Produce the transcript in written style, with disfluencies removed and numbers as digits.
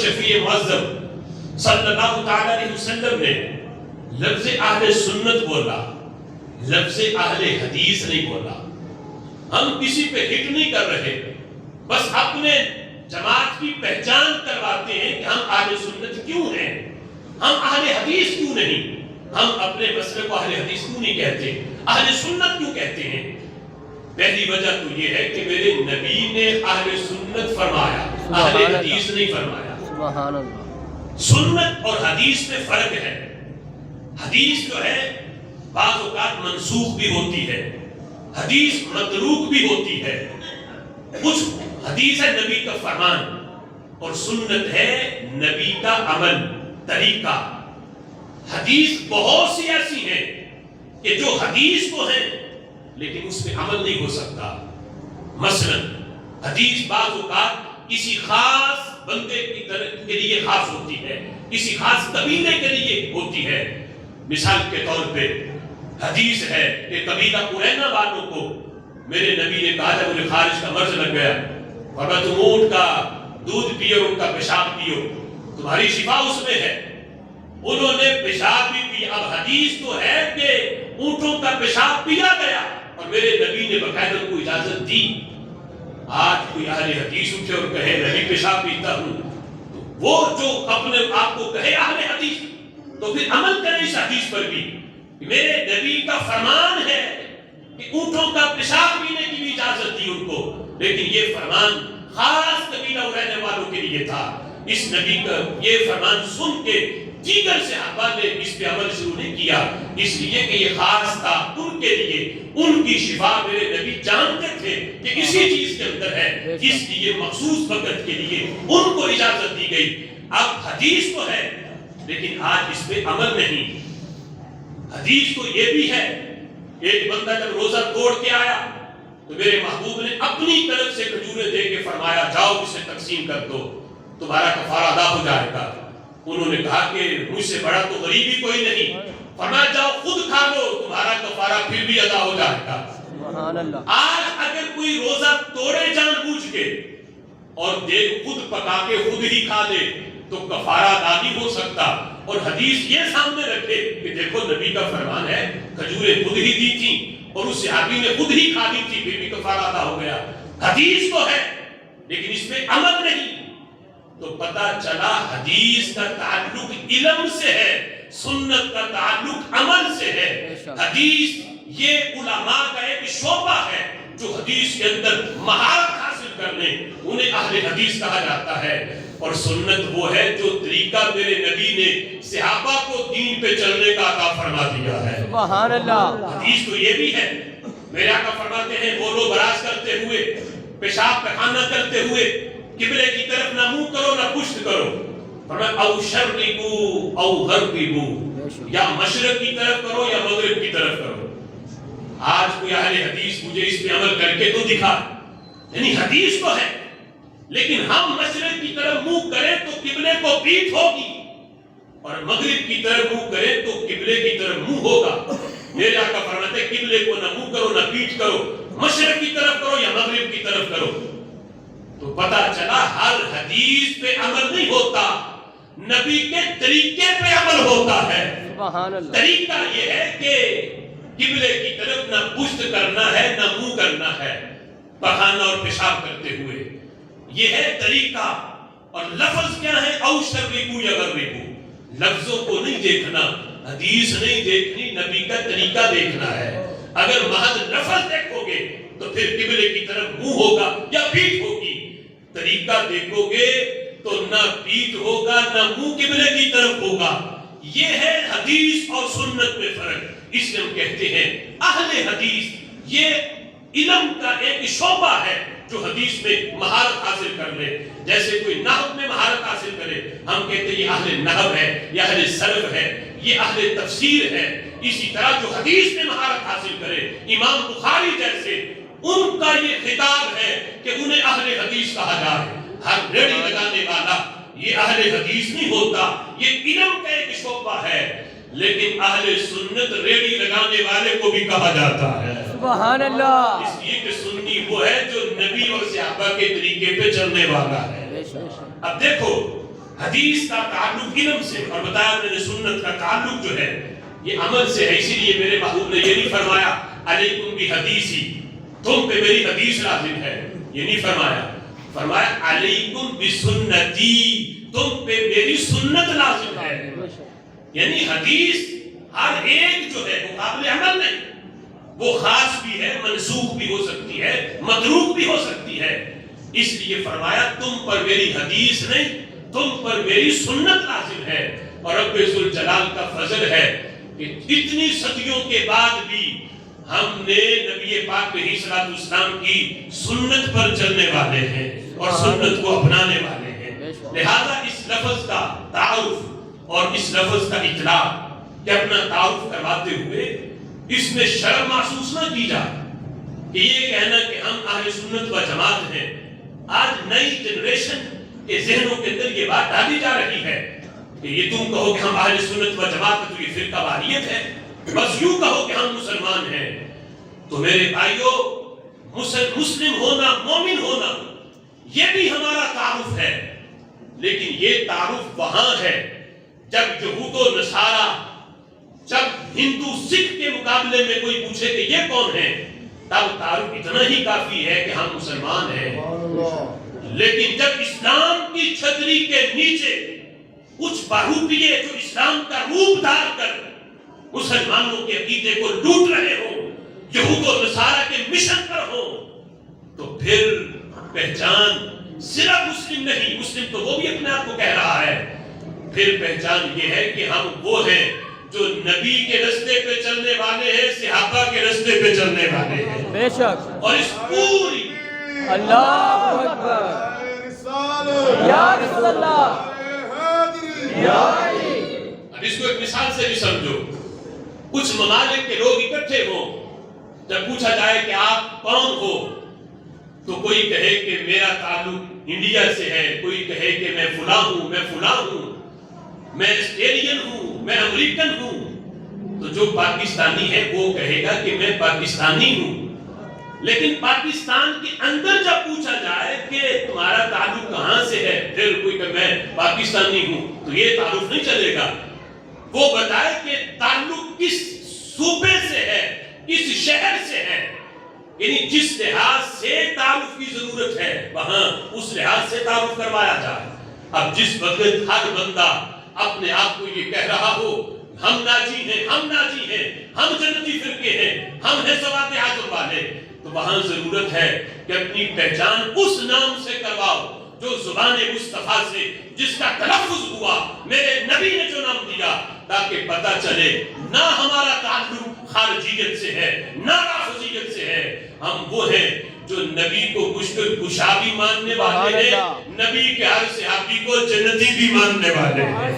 شفیع معظم صلی اللہ تعالی علیہ وسلم نے لفظ اہل سنت بولا، لفظ اہل حدیث نہیں بولا۔ ہم کسی پہ ہٹ نہیں کر رہے، بس اپنے جماعت کی پہچان کرواتے ہیں کہ ہم اہل سنت کیوں ہیں، ہم اہل حدیث کیوں نہیں، ہم اپنے مسئلے کو اہل حدیث کیوں نہیں کہتے، اہل سنت کیوں کہتے ہیں۔ پہلی وجہ تو یہ ہے کہ میرے نبی نے اہل سنت فرمایا، اہل حدیث نہیں فرمایا۔ سبحان اللہ۔ سنت اور حدیث میں فرق ہے۔ حدیث جو ہے بعض اوقات منسوخ بھی ہوتی ہے، حدیث متروک بھی ہوتی ہے۔ کچھ حدیث ہے نبی کا فرمان اور سنت ہے نبی کا عمل طریقہ۔ حدیث بہت سی ایسی ہیں کہ جو حدیث تو ہیں لیکن اس پہ عمل نہیں ہو سکتا۔ مثلا حدیث بعض اوقات کسی خاص بندے کے لیے خاص ہوتی ہے، کسی خاص قبیلے کے لیے ہوتی ہے۔ مثال کے طور پہ حدیث ہے کہ قبیلہ قریظہ والوں کو میرے نبی نے کہا جب انہیں خارج کا مرض لگ گیا، فرمایا تم اونٹ کا دودھ پیو، ان کا پیشاب پیو، تمہاری شفا اس میں ہے۔ انہوں نے پیشاب بھی پیا۔ اب حدیث تو ہے کہ اونٹوں کا پیشاب پیا گیا اور میرے نبی نے باقاعدہ کو اجازت دی۔ آج کوئی اہل حدیث اٹھے اور کہے نبی پیشاب پیتا ہوں، تو وہ جو اپنے آپ کو کہے اہل حدیث، تو پھر عمل کرے اس حدیث پر بھی۔ میرے نبی کا فرمان ہے کہ اونٹوں کا پیشاب پینے کی بھی اجازت دی ان کو، لیکن یہ فرمان خاص قبیلہ رہنے والوں کے لیے تھا۔ اس نبی کا یہ فرمان سن کے دیگر صحابہ نے اس پہ عمل شروع نہیں کیا، اس لیے کہ یہ خاص تھا ان کے لیے۔ ان کی شفا میرے نبی جانتے تھے کہ اسی چیز کے اندر ہے، اس لیے مخصوص وقت کے لیے ان کو اجازت دی گئی۔ اب حدیث تو ہے لیکن آج اس پہ عمل نہیں۔ حدیث تو یہ بھی ہے، ایک بندہ جب روزہ توڑ کے آیا تو میرے محبوب نے اپنی طرف سے کھجوریں دے کے فرمایا جاؤ اسے تقسیم کر دو، تمہارا کفارہ ادا ہو جائے گا۔ انہوں نے کہا کہ مجھ سے بڑا تو غریبی کوئی نہیں، فرمایا جاؤ خود کھا لو، تمہارا کفارہ پھر بھی ادا ہو جائے گا۔ سبحان اللہ۔ آج اگر کوئی روزہ توڑے جان بوجھ کے اور دیکھ خود پکا کے خود ہی کھا دے تو کفارہ ادا نہیں ہو سکتا، اور حدیث یہ سامنے رکھے کہ دیکھو نبی کا فرمان ہے، کھجوریں خود ہی دی تھیں اور اس صحابی نے خود ہی کھا دی تھی پھر بھی کفارہ ادا ہو گیا۔ حدیث تو ہے لیکن اس میں عمل نہیں، تو پتہ چلا حدیث کا تعلق علم سے ہے، سنت کا تعلق عمل سے ہے۔ حدیث یہ علماء کا ایک شعبہ ہے جو حدیث کے اندر مہارت حاصل کر لیں، انہیں اہل حدیث کہا جاتا ہے۔ اور سنت وہ ہے جو طریقہ میرے نبی نے صحابہ کو دین پہ چلنے کا عطا فرما دیا ہے۔ سبحان اللہ۔ حدیث تو یہ بھی ہے، میرے آقا فرماتے ہیں بولو براز کرتے ہوئے، پیشاب پخانہ کرتے ہوئے قبلے کی طرف نہ منہ کرو نہ پشت کرو، فرمایا او شرقو او غربو، یا مشرق کی طرف کرو یا مغرب کی طرف کرو۔ آج کوئی اہل حدیث مجھے اس پہ عمل کر کے تو دکھا، یعنی حدیث تو ہے لیکن ہم مشرق کی طرف منہ کریں تو قبلے کو پیٹھ ہوگی اور مغرب کی طرف منہ کریں تو قبلے کی طرف منہ ہوگا۔ میرے آقا فرماتے ہیں قبلے کو نہ منہ کرو نہ پیٹھ کرو، مشرق کی طرف کرو یا مغرب کی طرف کرو۔ تو پتہ چلا ہر حدیث پہ عمل نہیں ہوتا، نبی کے طریقے پہ عمل ہوتا ہے۔ سبحان اللہ۔ طریقہ یہ ہے کہ قبلے کی طرف نہ پشت کرنا ہے نہ منہ کرنا ہے پخانہ اور پیشاب کرتے ہوئے، یہ ہے طریقہ۔ اور لفظ کیا ہے؟ او شرقو یا غربو، لفظوں کو نہیں دیکھنا، حدیث نہیں دیکھنی، نبی کا طریقہ دیکھنا ہے۔ اگر محض لفظ دیکھو گے تو پھر قبلے کی طرف منہ ہوگا یا پیٹھ ہوگی، طریقہ دیکھو گے تو نہ پیٹھ ہوگا نہ منہ قبلے کی طرف ہوگا۔ یہ ہے حدیث اور سنت میں فرق۔ اس لیے ہم کہتے ہیں اہل حدیث یہ علم کا ایک شعبہ ہے جو حدیث میں مہارت حاصل کر لے۔ جیسے کوئی نحو میں مہارت حاصل کرے، ہم کہتے ہیں یہ اہل نحو ہے، یہ اہل صرف ہے، یہ اہل تفسیر ہے۔ اسی طرح جو حدیث میں مہارت حاصل کرے، امام بخاری جیسے، ان کا یہ خطاب ہے کہ انہیں اہل حدیث کہا جائے۔ ہر ریڑھی لگانے والا یہ اہل حدیث نہیں ہوتا، یہ علم کا ایک شعبہ ہے۔ لیکن اہل سنت ریڑھی لگانے والے کو بھی کہا جاتا ہے۔ سبحان اللہ۔ اس لیے کہ سنی وہ ہے جو نبی اور صحابہ کے طریقے پہ چلنے والا ہے۔ اب دیکھو حدیث کا تعلق علم سے، اور بتایا میں نے سنت کا تعلق جو ہے یہ عمل سے ہے. اسی لیے میرے محبوب نے یہ نہیں فرمایا علیکم بحدیثی، تم پہ میری حدیث لازم ہے، یہ نہیں فرمایا. فرمایا علیکم بسنتی، تم پہ میری سنت لازم ہے. یعنی حدیث ہر ایک جو ہے وہ قابل عمل نہیں، وہ خاص بھی ہے، منسوخ بھی ہو سکتی ہے، متروک بھی ہو سکتی ہے. اس لیے فرمایا تم پر میری حدیث نہیں، تم پر میری سنت لازم ہے. اور رب ذوالجلال کا فضل ہے کہ اتنی صدیوں کے بعد بھی ہم نے نبی پاک علیہ الصلوۃ والسلام کی سنت پر چلنے والے ہیں اور سنت کو اپنانے والے ہیں. لہذا اس لفظ کا تعارف اور اس لفظ کا اطلاق کہ اپنا تعارف کرواتے ہوئے اس میں شرم محسوس نہ کی جائے کہ یہ کہنا کہ ہم اہل سنت و جماعت ہیں. آج نئی جنریشن کے ذہنوں کے اندر یہ بات ڈالی جا رہی ہے کہ یہ تم کہو کہ ہم اہل سنت و جماعت تو یہ فرقہ واریت ہے، بس یوں کہو کہ ہم مسلمان ہیں. تو میرے بھائیوں، مسلم ہونا، مومن ہونا یہ بھی ہمارا تعارف ہے، لیکن یہ تعارف وہاں ہے جب یہود و نصارہ، جب ہندو سکھ کے مقابلے میں کوئی پوچھے کہ یہ کون ہے، تب تعارف اتنا ہی کافی ہے کہ ہم مسلمان ہیں. لیکن جب اسلام کی چھتری کے نیچے کچھ بہوٹیے جو اسلام کا روپ دھار کر مسلمانوں کے عقیدے کو لوٹ رہے ہوں، یہود و نصارہ کے مشن پر ہوں، تو پھر پہچان صرف مسلم نہیں، مسلم تو وہ بھی اپنے آپ کو کہہ رہا ہے، پھر پہچان یہ ہے کہ ہم وہ ہیں جو نبی کے رستے پہ چلنے والے ہیں، صحابہ کے رستے پہ چلنے والے ہیں. بے شک. اور اس پوری اللہ اکبر، یا رسول اللہ، یا علی. اب اس کو ایک مثال سے بھی سمجھو. کچھ ممالک کے لوگ اکٹھے ہوں، جب پوچھا جائے کہ آپ کون ہو تو کوئی کہے کہ میرا تعلق انڈیا سے ہے، کوئی کہے کہ میں فلاں ہوں، میں فلاں ہوں، میں آسٹریلین ہوں، میں امریکن ہوں. تو جو پاکستانی ہے وہ کہے گا کہ میں پاکستانی ہوں. لیکن پاکستان کے اندر جب پوچھا جائے کہ تمہارا تعلق کہاں سے ہے، پھر کوئی کہ میں پاکستانی ہوں، تو یہ تعلق نہیں چلے گا. وہ بتائے کہ تعلق کس صوبے سے ہے، کس شہر سے ہے، یعنی جس لحاظ سے تعارف کی ضرورت ہے وہاں اس لحاظ سے تعارف کروایا جائے. اب جس وقت ہر بندہ اپنے آپ کو یہ کہہ رہا ہو ہم ناجی ہیں، ہم ناجی ہیں، ہم جنتی فرقے ہیں، ہم ہیں سوات اعظم والے، تو وہاں ضرورت ہے کہ اپنی پہچان اس نام سے کرواؤ جو زبان مصطفیٰ سے جس کا تلفظ ہوا، میرے نبی نے جو نام دیا، تاکہ پتہ چلے نہ ہمارا تعلق خارجیت سے ہے نہ رافضیت سے ہے. ہم وہ ہیں جو نبی کو مشکل کشا بھی ماننے والے ہیں، نبی کے ہر صحابی کو جنتی بھی ماننے والے ہیں.